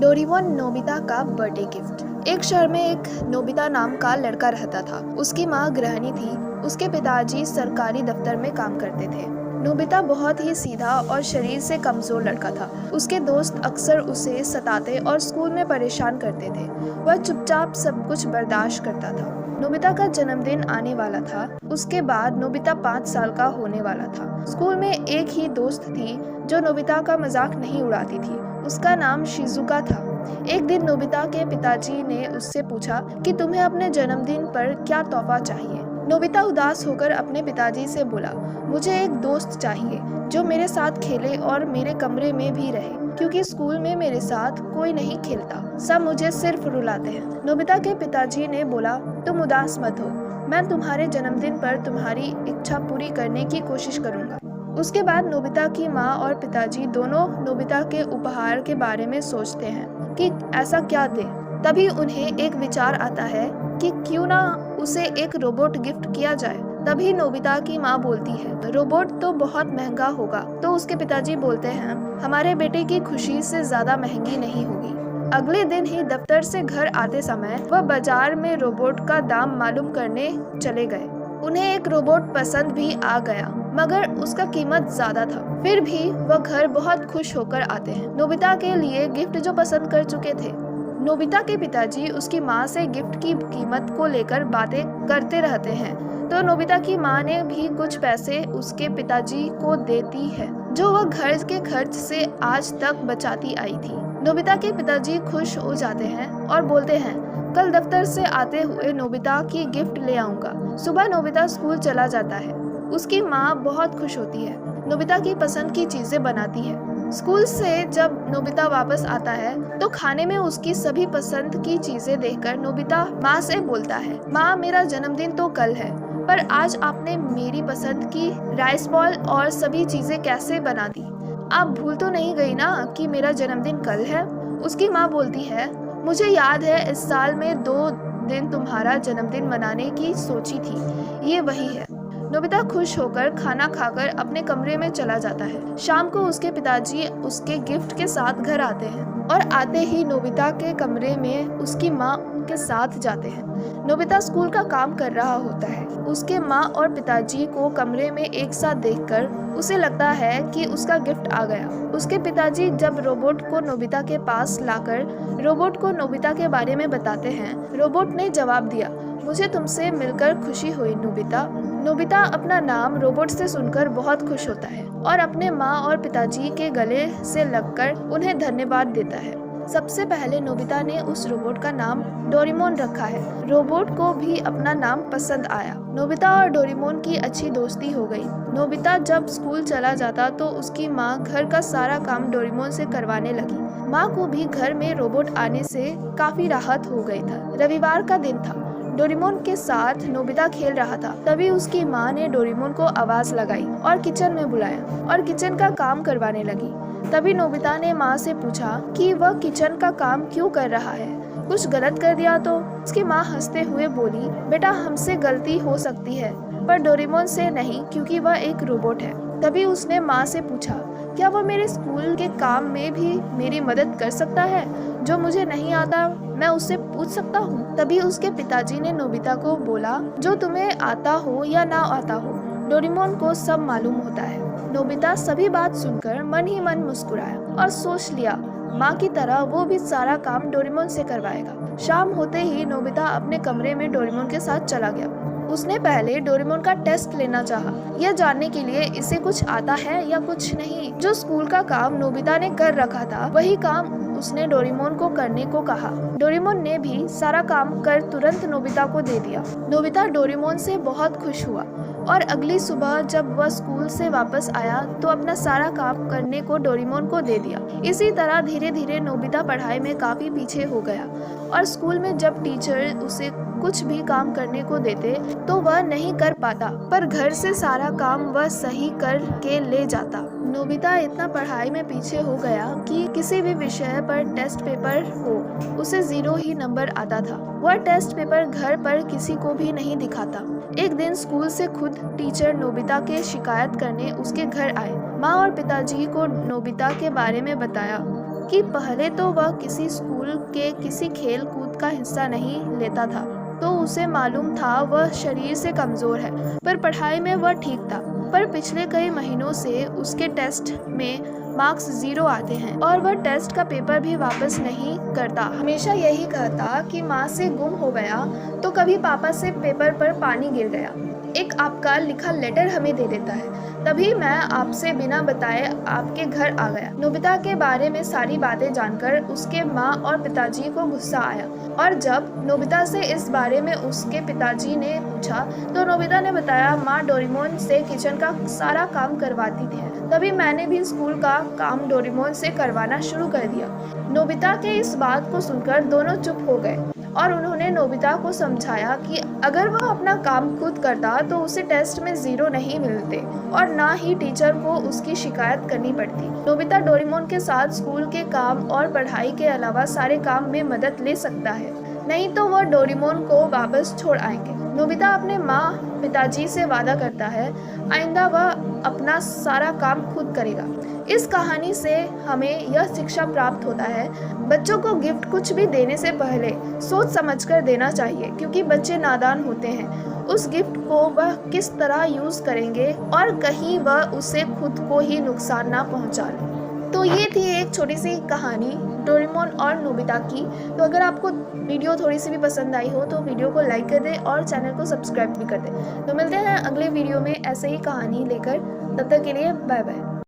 Doraemon Nobita का birthday gift. एक शहर में एक नोबिता नाम का लड़का रहता था। उसकी माँ गृहिणी थी। उसके पिताजी सरकारी दफ्तर में काम करते थे। नोबिता बहुत ही सीधा और शरीर से कमजोर लड़का था। उसके दोस्त अक्सर उसे सताते और स्कूल में परेशान करते थे। वह चुपचाप सब कुछ बर्दाश्त करता था। नोबिता का जन्मदिन आने वाला था। उसके बाद नोबिता 5 साल का होने वाला था। स्कूल में एक ही दोस्त थी जो नोबिता का मजाक नहीं उड़ाती थी। उसका नाम शिजुका था। एक दिन नोबिता के पिताजी ने उससे पूछा कि तुम्हें अपने जन्मदिन पर क्या तोहफा चाहिए। नोबिता उदास होकर अपने पिताजी से बोला, मुझे एक दोस्त चाहिए जो मेरे साथ खेले और मेरे कमरे में भी रहे, क्योंकि स्कूल में मेरे साथ कोई नहीं खेलता, सब मुझे सिर्फ रुलाते हैं। नोबिता के पिताजी ने बोला, तुम उदास मत हो, मैं तुम्हारे जन्मदिन पर तुम्हारी इच्छा पूरी करने की कोशिश करूंगा। उसके बाद नोबिता की माँ और पिताजी दोनों नोबिता के उपहार के बारे में सोचते हैं कि ऐसा क्या दे। तभी उन्हें एक विचार आता है कि क्यों ना उसे एक रोबोट गिफ्ट किया जाए। तभी नोबिता की माँ बोलती है, रोबोट तो बहुत महंगा होगा। तो उसके पिताजी बोलते हैं, हमारे बेटे की खुशी से ज्यादा महंगी नहीं होगी। अगले दिन ही दफ्तर से घर आते समय वह बाजार में रोबोट का दाम मालूम करने चले गए। उन्हें एक रोबोट पसंद भी आ गया, मगर उसका कीमत ज्यादा था। फिर भी वह घर बहुत खुश होकर आते हैं, नोबिता के लिए गिफ्ट जो पसंद कर चुके थे। नोबिता के पिताजी उसकी माँ से गिफ्ट की कीमत को लेकर बातें करते रहते हैं, तो नोबिता की माँ ने भी कुछ पैसे उसके पिताजी को देती है, जो वह घर के खर्च से आज तक बचाती आई थी। नोबिता के पिताजी खुश हो जाते हैं और बोलते हैं, कल दफ्तर से आते हुए नोबिता की गिफ्ट ले आऊंगा। सुबह नोबिता स्कूल चला जाता है। उसकी माँ बहुत खुश होती है, नोबिता की पसंद की चीजें बनाती है। स्कूल से जब नोबिता वापस आता है तो खाने में उसकी सभी पसंद की चीजें देखकर नोबिता माँ से बोलता है, माँ मेरा जन्मदिन तो कल है, पर आज आपने मेरी पसंद की राइस बॉल और सभी चीजें कैसे बना दी। आप भूल तो नहीं गई ना कि मेरा जन्मदिन कल है। उसकी माँ बोलती है, मुझे याद है इस साल में 2 दिन तुम्हारा जन्मदिन मनाने की सोची थी, ये वही है। नोबिता खुश होकर खाना खाकर अपने कमरे में चला जाता है। शाम को उसके पिताजी उसके गिफ्ट के साथ घर आते हैं और आते ही नोबिता के कमरे में उसकी माँ के साथ जाते हैं। नोबिता स्कूल का काम कर रहा होता है। उसके माँ और पिताजी को कमरे में एक साथ देखकर उसे लगता है कि उसका गिफ्ट आ गया। उसके पिताजी जब रोबोट को नोबिता के पास लाकर रोबोट को नोबिता के बारे में बताते हैं, रोबोट ने जवाब दिया, मुझे तुमसे मिलकर खुशी हुई नोबिता। नोबिता अपना नाम रोबोट से सुनकर बहुत खुश होता है और अपने माँ और पिताजी के गले से लगकर उन्हें धन्यवाद देता है। सबसे पहले नोबिता ने उस रोबोट का नाम डोरेमोन रखा है। रोबोट को भी अपना नाम पसंद आया। नोबिता और डोरेमोन की अच्छी दोस्ती हो गई। नोबिता जब स्कूल चला जाता तो उसकी माँ घर का सारा काम डोरेमोन से करवाने लगी। माँ को भी घर में रोबोट आने से काफी राहत हो गई था। रविवार का दिन था। डोरेमोन के साथ नोबिता खेल रहा था। तभी उसकी माँ ने डोरेमोन को आवाज लगाई और किचन में बुलाया और किचन का काम करवाने लगी। तभी नोबिता ने माँ से पूछा कि वह किचन का काम क्यों कर रहा है, कुछ गलत कर दिया तो। उसकी माँ हंसते हुए बोली, बेटा हमसे गलती हो सकती है, पर डोरेमोन से नहीं, क्योंकि वह एक रोबोट है। तभी उसने माँ से पूछा, क्या वह मेरे स्कूल के काम में भी मेरी मदद कर सकता है, जो मुझे नहीं आता मैं उससे पूछ सकता हूँ। तभी उसके पिताजी ने नोबिता को बोला, जो तुम्हें आता हो या ना आता हो, डोरेमोन को सब मालूम होता है। नोबिता सभी बात सुनकर मन ही मन मुस्कुराया और सोच लिया, माँ की तरह वो भी सारा काम डोरेमोन से करवाएगा। शाम होते ही नोबिता अपने कमरे में डोरेमोन के साथ चला गया। उसने पहले डोरेमोन का टेस्ट लेना चाहा, यह जानने के लिए इसे कुछ आता है या कुछ नहीं। जो स्कूल का काम नोबिता ने कर रखा था, वही काम उसने डोरेमोन को करने को कहा। डोरेमोन ने भी सारा काम कर तुरंत नोबिता को दे दिया। नोबिता डोरेमोन से बहुत खुश हुआ और अगली सुबह जब वह स्कूल से वापस आया तो अपना सारा काम करने को डोरेमोन को दे दिया। इसी तरह धीरे धीरे नोबिता पढ़ाई में काफी पीछे हो गया और स्कूल में जब टीचर उसे कुछ भी काम करने को देते तो वह नहीं कर पाता, पर घर से सारा काम वह सही कर के ले जाता। नोबिता इतना पढ़ाई में पीछे हो गया कि किसी भी विषय पर टेस्ट पेपर हो उसे 0 ही नंबर आता था। वह टेस्ट पेपर घर पर किसी को भी नहीं दिखाता। एक दिन स्कूल से खुद टीचर नोबिता के शिकायत करने उसके घर आए। माँ और पिताजी को नोबिता के बारे में बताया कि पहले तो वह किसी स्कूल के किसी खेल कूद का हिस्सा नहीं लेता था, तो उसे मालूम था वह शरीर से कमज़ोर है, पर पढ़ाई में वह ठीक था। पर पिछले कई महीनों से उसके टेस्ट में मार्क्स 0 आते हैं और वह टेस्ट का पेपर भी वापस नहीं करता। हमेशा यही कहता कि माँ से गुम हो गया, तो कभी पापा से पेपर पर पानी गिर गया। एक आपका लिखा लेटर हमें दे देता है, तभी मैं आपसे बिना बताए आपके घर आ गया। नोबिता के बारे में सारी बातें जानकर उसके माँ और पिताजी को गुस्सा आया, और जब नोबिता से इस बारे में उसके पिताजी ने पूछा तो नोबिता ने बताया माँ डोरेमोन से किचन का सारा काम करवाती थी, तभी मैंने भी स्कूल का काम डोरेमोन से करवाना शुरू कर दिया। नोबिता के इस बात को सुनकर दोनों चुप हो गए और उन्होंने नोबिता को समझाया कि अगर वह अपना काम खुद करता तो उसे टेस्ट में 0 नहीं मिलते और ना ही टीचर को उसकी शिकायत करनी पड़ती। नोबिता डोरेमोन के साथ स्कूल के काम और पढ़ाई के अलावा सारे काम में मदद ले सकता है, नहीं तो वह डोरेमोन को वापस छोड़ आएंगे। नोबिता अपने माँ पिताजी से वादा करता है आइंदा वह अपना सारा काम खुद करेगा। इस कहानी से हमें यह शिक्षा प्राप्त होता है, बच्चों को गिफ्ट कुछ भी देने से पहले सोच समझकर देना चाहिए, क्योंकि बच्चे नादान होते हैं। उस गिफ्ट को वह किस तरह यूज़ करेंगे और कहीं वह उसे खुद को ही नुकसान ना पहुंचा ले। तो ये थी एक छोटी सी कहानी डोरेमोन और नोबिता की। तो अगर आपको वीडियो थोड़ी सी भी पसंद आई हो तो वीडियो को लाइक कर दें और चैनल को सब्सक्राइब भी कर दें। तो मिलते हैं अगले वीडियो में ऐसे ही कहानी लेकर, तब तक के लिए बाय बाय।